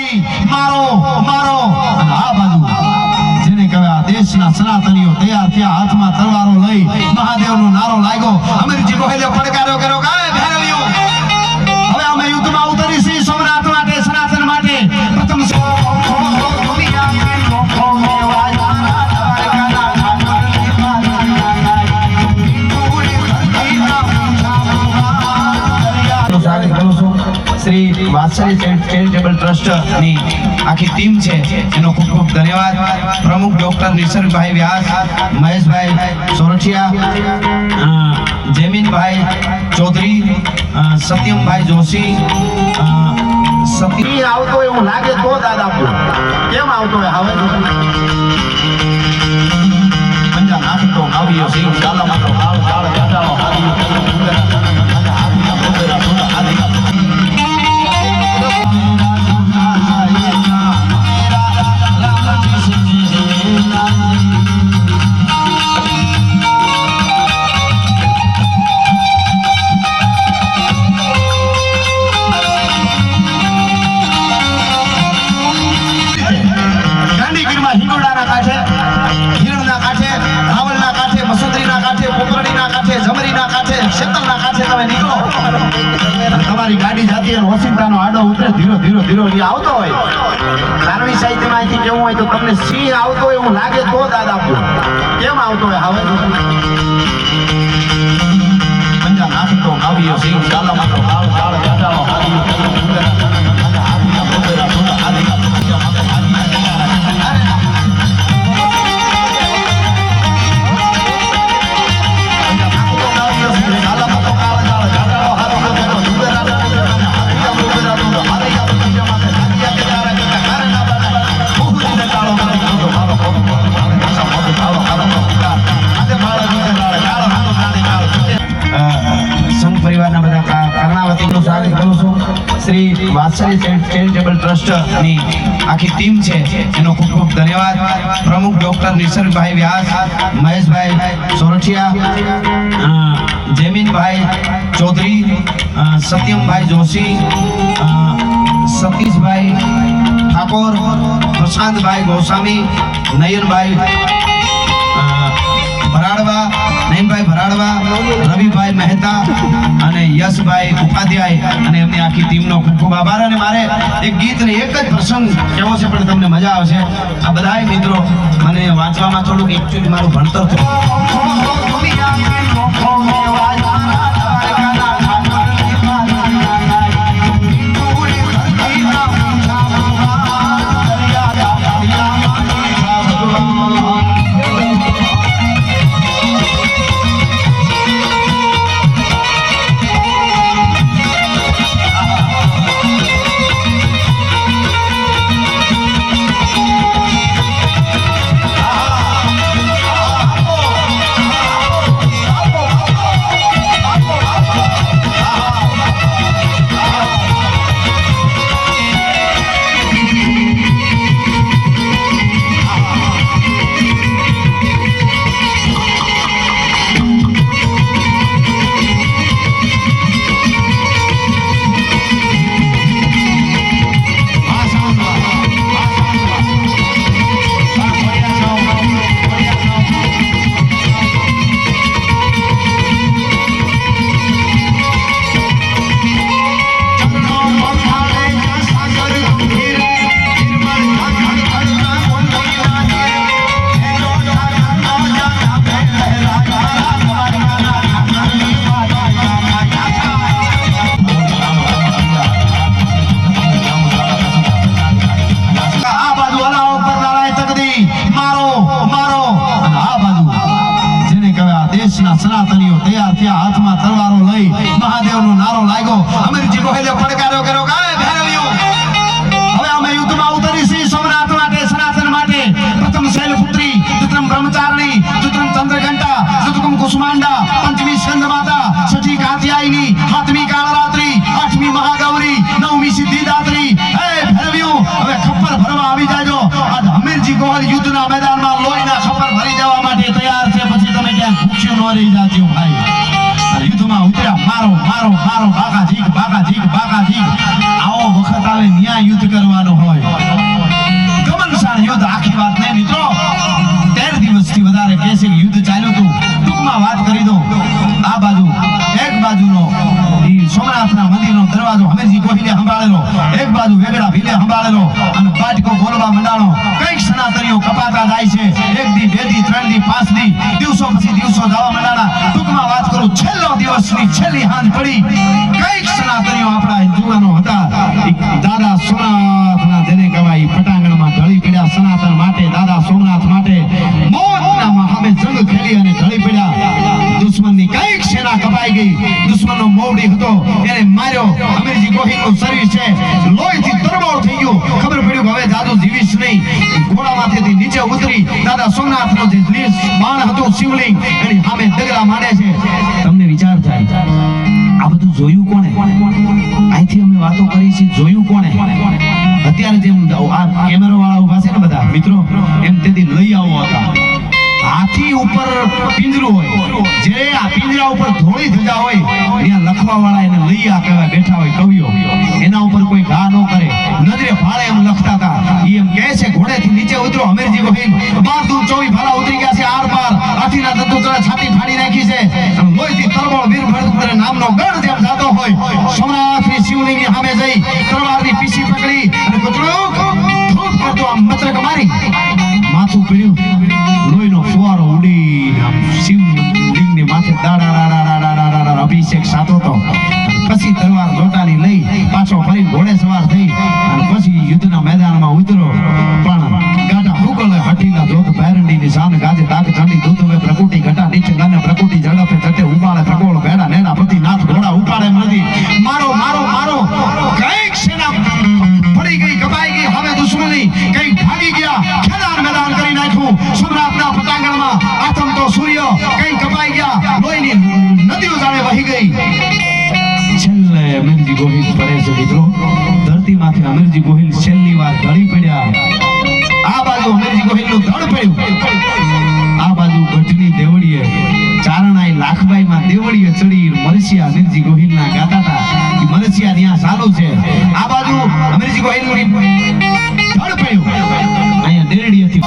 તકદી મારો મારો અને આ બાજુ જેને કહેવાય દેશના સનાતનીઓ તૈયાર થયા હાથમાં તલવારો લઈ મહાદેવનો નારો લાગ્યો અમીરજી ગોહિલે પડકારો કર્યો કે ભૈરવીઓ હવે અમે યુદ્ધમાં ઉતરી છીએ સોમનાથ માટે સનાતન માટે પ્રથમ શ્રી વાત્સલ્ય ચેરિટેબલ ટ્રસ્ટ ની આખી ટીમ છે એનો ખૂબ ખૂબ ધન્યવાદ પ્રમુખ ડોક્ટર નિસર્ગભાઈ વ્યાસ મહેશભાઈ સોરઠિયા જેમિનભાઈ ચૌધરી સત્યમભાઈ જોશી સતી આવતો એવું લાગે તો દાદા કેમ આવતો આવે પંજા નાખતો આવ્યો સિંહ ચાલો માતો હાલ ચાલ ચાલો તમારી ગાડી જાતી અને વસિંતાનો આડો ઉતરે ધીરો ધીરો ધીરો આવતો હોય કારવી સાહિત્યમાંથી કેવું હોય તો તમને સિંહ આવતો હોય એવું લાગે તો દાદા કેમ આવતો હોય આવે પંજા નાખતો આવ્યો સિંહ ચાલો માતો હાલ ચાલ ચાલો શ્રી વાત્સલ્ય ચેરિટેબલ ટ્રસ્ટ ની આખી ટીમ છે એનો ખૂબ ખૂબ ધન્યવાદ પ્રમુખ ડોક્ટર નિસર્ગભાઈ વ્યાસ મહેશભાઈ સોરઠિયા જેમિનભાઈ ચૌધરી સત્યમભાઈ જોશી સતીશભાઈ ઠાકોર પ્રશાંતભાઈ ગોસ્વામી નયનભાઈ ભરાડવા નયનભાઈ ભરાડવા રવિભાઈ મહેતા અને યશભાઈ ઉપાધ્યાય અને એમની આખી ટીમનો ખૂબ ખૂબ આભાર અને મારે એક ગીત ને એક જ પ્રસંગ કેવો છે પણ તમને મજા આવશે આ બધાય મિત્રો મને વાંચવામાં થોડુંક એકચ્યુઅલી મારું ભણતર સનાતનીઓ તૈયાર થયા હાથમાં તલવારો લઈ મહાદેવનો નારો લાગ્યો અમીરજી ગોહિલે પડકારો કર્યો કે ભૈરવીઓ હવે અમે યુદ્ધમાં ઉતરી છીએ સોમનાથ માટે સનાતન માટે પ્રથમ શૈલપુત્રી દ્વિતીયમ બ્રહ્મચારિણી ચતુર્થમ ચંદ્રઘંટા ચતુર્થમ કુસુમાંડા પંચમી સ્કંદમાતા છઠ્ઠી કાત્યાયની સાતમી કાળરાત્રી આઠમી મહાગૌરી નવમી સિદ્ધિદાત્રી હે ભૈરવીઓ હવે ખપ્પર ભરવા આવી જાજો આજ અમીરજી ગોહિલ યુદ્ધના મેદાનમાં લોહીના ખપ્પર ભરી જવા માટે તૈયાર છે પછી તમે ક્યાં ભૂખ્યું ન રહી જાજો ભાઈ યુદ્ધમાં ઉતર્યા મારો મારો મારો બાકા જીક આવો વખત આવે ન્યાય યુદ્ધ કરવાનો હોય વેગડા ભીલે સંભાળેલો અને બાટકો બોલવા મંડાણો કઈક સનાતનીઓ કપાતા જાય છે 1 દી 2 દી 3 દી 5 દી દિવસો પછી દિવસો જવા મંડાણા ટૂંકમાં વાત કરું છેલ્લો દિવસની છેલ્લી હાંજ પડી કઈક સનાતનીઓ આપણા હિન્દુઓનો હતા દાદા સોમનાથના જેને કહેવાય પટાંગણમાં ઢળી પડ્યા સનાતન માટે દાદા સોમનાથ માટે મોતના સામે જંગ ખેલી અને ઢળી પડ્યા દુશ્મનની કઈક સેના કપાઈ ગઈ દુશ્મનનો મોવડી હતો એને માર્યો અમીરજી ગોહિલનું શરીર છે લોહીથી તરબોળ થઈ ગયું ખબર પડ્યું હવે જાદુ જીવીશ નહીં ઘોડામાંથી નીચે ઉતરી દાદા સોમનાથનો જે બાણ હતું શિવલિંગ એની સામે ડગલા માંડે છે તમને વિચાર થાય આ બધું જોયું કોણે અહીંથી અમે વાતો કરી છે જોયું કોણે અત્યારે જેમ આ કેમેરો વાળા ઉભા છે ને બધા મિત્રો એમ તેથી લઈ આવો હતા હાથી ઉપર પિંજરું હોય જે આ પિંજરા ઉપર ધોળી ધજા હોય ત્યાં લખવા વાળા એને લઈ આ કહેવાય બેઠા હોય કવિઓ એના ઉપર કોઈ ઘા ન કરે નજરે ફાળે એમ લખતા હતા એમ કહે છે ઘોડેથી નીચે ઉતરો અમીરજી ગોહિલ 12 દૂર 24 ભાલા ઉતરી ગયા છે આર પાર હાથીના દંતોતરા છાતી ફાડી નાખી છે લોહીથી તરબોળ વીર ભરત નામનો ગણ જેમ જાતો હોય સોમનાથની શિવલિંગની સામે જઈ તલવારની પીસી પકડી અને કચડું ધૂપ કરતો આમ મચરક મારી માથું પીડ્યું લોહીનો ફુવારો ઉડી શિવલિંગની માથે દાડા અભિષેક સાતો તો પછી તલવાર લોટાની લઈ પાછો ફરી ઘોડે સવાર થઈ અને પછી યુદ્ધના મેદાનમાં ઉતરો પણ ગાટા ફૂકલે હઠીના જોત ભૈરંડીની શાન ગાજે ડાક ચંડી દૂધ હવે પ્રકૃતિ ઘટા નીચે ગાને પ્રકૃતિ ઝડપે ચટે ઉબાળે પ્રકોળ ભેડા નેડા પ્રતિ નાથ ઘોડા ઉપાડે નથી મારો મારો મારો કઈક સેના પડી ગઈ કપાઈ ગઈ હવે દુશ્મની કઈક ભાગી ગયા ખેદાન મેદાન કરી નાખ્યું સમ્રાટના પટાંગણમાં આથમ તો સૂર્ય કઈક કપાઈ ગયા લોહીની નદીઓ જાણે વહી ગઈ છેલ્લે અમીરજી ગોહિલ પડે છે મિત્રો ધરતીમાંથી અમીરજી ગોહિલ છેલ્લી વાર ઢળી પડ્યા આ બાજુ અમીરજી ગોહિલનું ધડ પડ્યું આ બાજુ ગઢની દેવડીએ ચારણાઈ લાખબાઈમાં દેવડીએ ચડી મરસિયા અમીરજી ગોહિલના ગાતા હતા એ મરસિયા ત્યાં ચાલુ છે આ બાજુ અમીરજી ગોહિલનું ધડ પડ્યું અહીંયા દેરડી હતી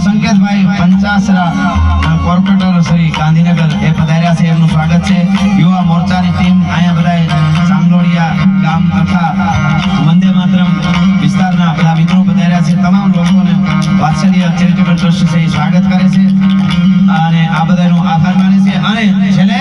સંકેતભાઈ પંચાસરા કોર્પોરેટર શ્રી ગાંધીનગર એ પધાર્યા છે એમનું સ્વાગત છે યુવા મોરચાની ટીમ અહીંયા બધા ચાંદોડિયા ગામ તથા વંદે માતરમ વિસ્તારના બધા મિત્રો પધાર્યા છે તમામ લોકોને વાત્સલ્ય ચેરિટેબલ ટ્રસ્ટ છે સ્વાગત કરે છે અને આ બધાનો આભાર માને છે અને છેલ્લે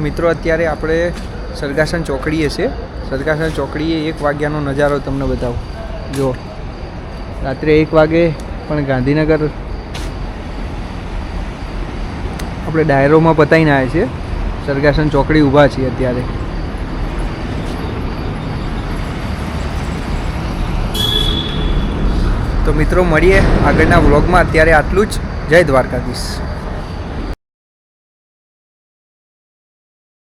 મિત્રો અત્યારે આપણે સરગાસણ ચોકડીએ છે. સરગાસણ ચોકડીએ 1 વાગ્યાનો નજારો તમને બતાવું. જો રાત્રે 1 વાગે પણ ગાંધીનગર આપણે ડાયરોમાં પતાવીને આવ્યા છીએ. સરગાસન ચોકડી ઊભા છીએ અત્યારે. તો મિત્રો મળીએ આગળના વ્લોગમાં. અત્યારે આટલું જ. જય દ્વારકાધીશ.